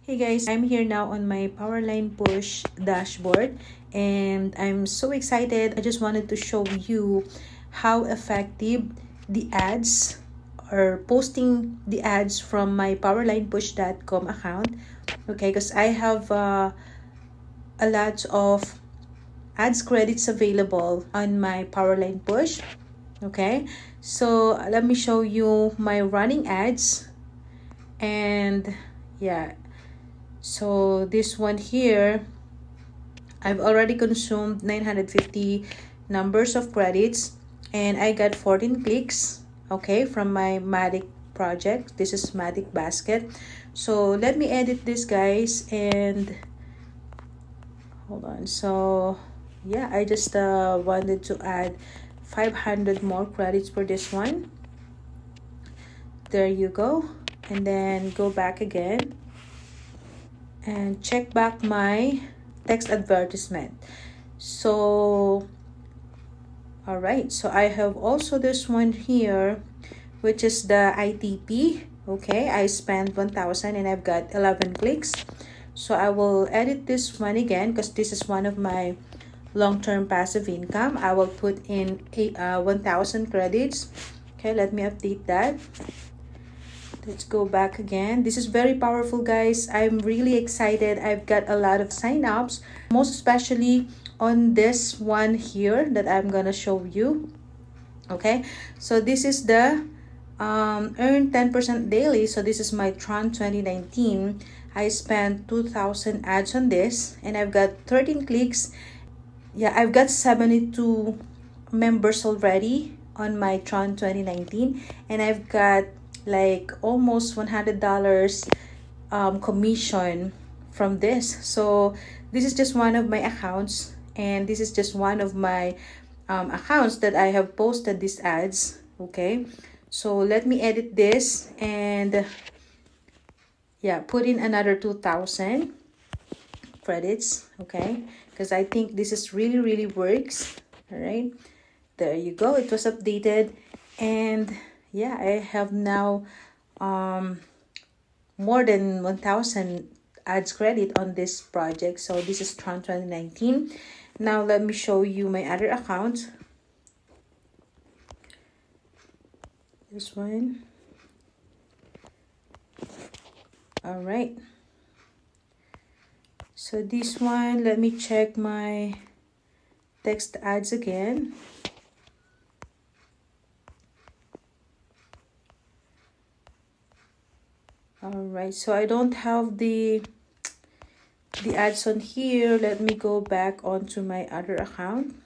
Hey guys, I'm here now on my Powerline Push dashboard and I'm so excited. I just wanted to show you how effective the ads or posting the ads from my powerlinepush.com account. Okay, because I have a lot of ads credits available on my Powerline Push. Okay, so let me show you my running ads. And yeah, so this one here, I've already consumed 950 numbers of credits and I got 14 clicks, okay, from my Matic project. This is Matic Basket. So let me edit this, guys, and hold on. So yeah, I just wanted to add 500 more credits for this one. There you go. And then go back again and check back my text advertisement. So all right, so I have also this one here, which is the ITP. Okay, I spent 1,000 and I've got 11 clicks. So I will edit this one again because this is one of my long-term passive income. I will put in 1,000 credits. Okay, let me update that. Let's go back again. This is very powerful, guys. I'm really excited. I've got a lot of signups, most especially on this one here that I'm gonna show you. Okay, so this is the earn 10% daily. So this is my Tron 2019. I spent 2,000 ads on this and I've got 13 clicks. Yeah, I've got 72 members already on my Tron 2019 and I've got like almost $100 commission from this. So this is just one of my accounts and this is just one of my accounts that I have posted these ads. Okay, so let me edit this and yeah, put in another 2,000 credits. Okay, because I think this is really works. All right, there you go. It was updated and yeah, I have now more than 1,000 ads credit on this project. So this is Tron 2019. Now let me show you my other account. This one. All right, so this one, let me check my text ads again. All right, so I don't have the ads on here. Let me go back onto my other account.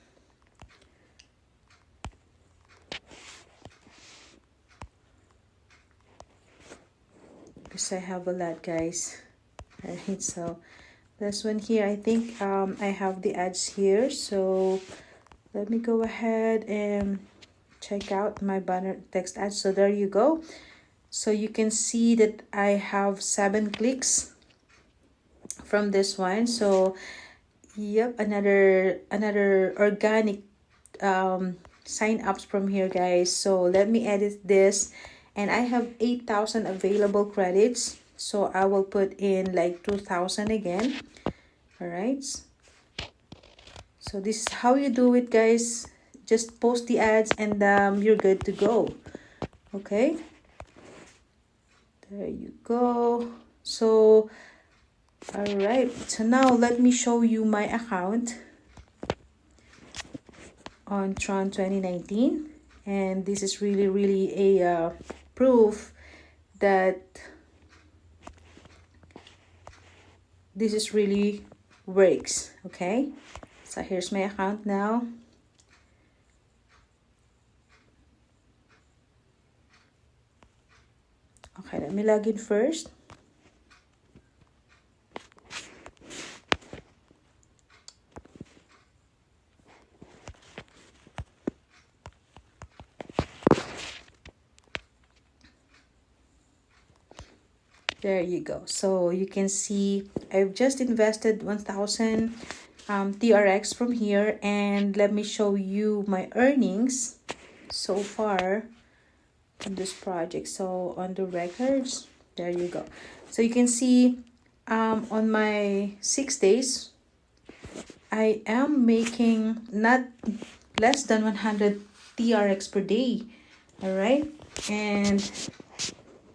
Because I have a lot, guys. All right, so this one here, I think I have the ads here. So let me go ahead and check out my banner text ads. So there you go. So you can see that I have 7 clicks from this one. So yep, another organic sign ups from here, guys. So let me edit this and I have 8,000 available credits. So I will put in like 2,000 again. All right, so this is how you do it, guys. Just post the ads and you're good to go. Okay, there you go. So all right, so now let me show you my account on Tron 2019, and this is really a proof that this is really works. Okay, so here's my account now. Okay, let me log in first. There you go. So you can see I've just invested 1,000 TRX from here, and let me show you my earnings so far on this project. So on the records, there you go. So you can see on my 6 days, I am making not less than 100 TRX per day. All right. And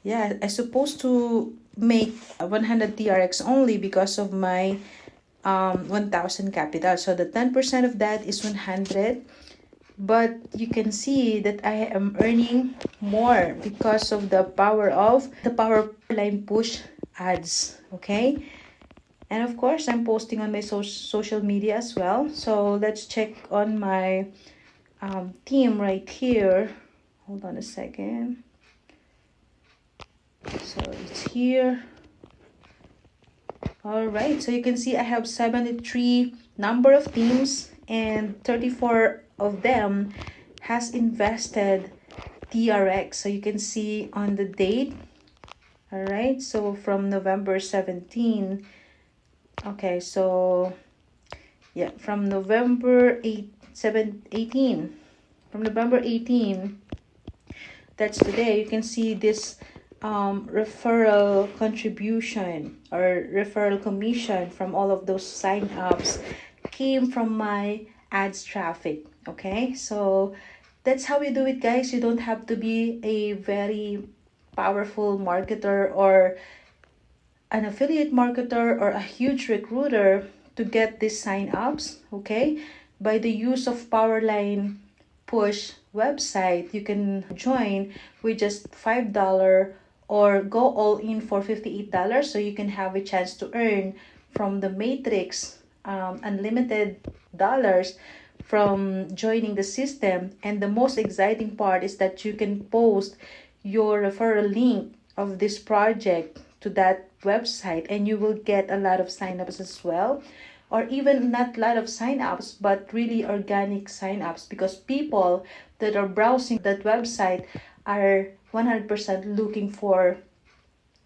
yeah, I'm supposed to make 100 TRX only because of my 1000 capital. So the 10% of that is 100. But you can see that I am earning more because of the power of the power line push ads. Okay. And of course, I'm posting on my social media as well. So let's check on my team right here. Hold on a second. So it's here. All right, so you can see I have 73 number of teams and 34 of them has invested TRX. So you can see on the date. All right, so from November 17. Okay, so yeah, from November 18. From November 18, that's today, you can see this referral contribution or referral commission from all of those sign-ups came from my ads traffic. Okay, so that's how we do it, guys. You don't have to be a very powerful marketer or an affiliate marketer or a huge recruiter to get these sign-ups. Okay, by the use of Powerline Push website, you can join with just $5 or go all in for $58, so you can have a chance to earn from the matrix unlimited dollars from joining the system. And the most exciting part is that you can post your referral link of this project to that website and you will get a lot of signups as well, or even not a lot of signups but really organic signups, because people that are browsing that website are 100% looking for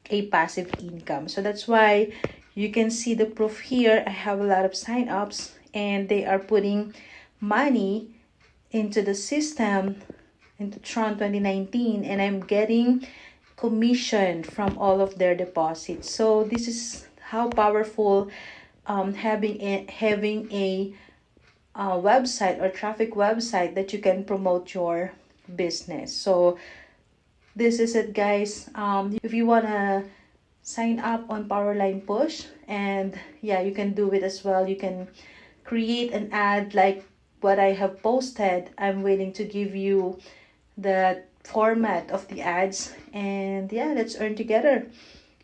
a passive income. So that's why you can see the proof here. I have a lot of signups and they are putting money into the system, into Tron 2019, and I'm getting commission from all of their deposits. So this is how powerful having a website or traffic website that you can promote your business. So this is it, guys. If you wanna sign up on Powerline Push, and yeah, you can do it as well. You can create an ad like what I have posted. I'm willing to give you the format of the ads, and yeah, let's earn together.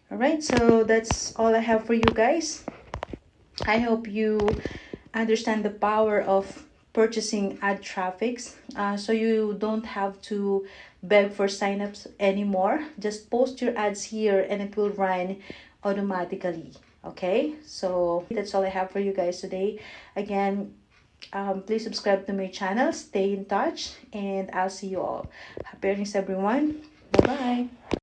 All right, so that's all I have for you guys. I hope you understand the power of purchasing ad traffics, so you don't have to beg for signups anymore. Just post your ads here and it will run automatically. Okay, so that's all I have for you guys today. Again, please subscribe to my channel, stay in touch, and I'll see you all. Happy earnings, everyone. Bye bye.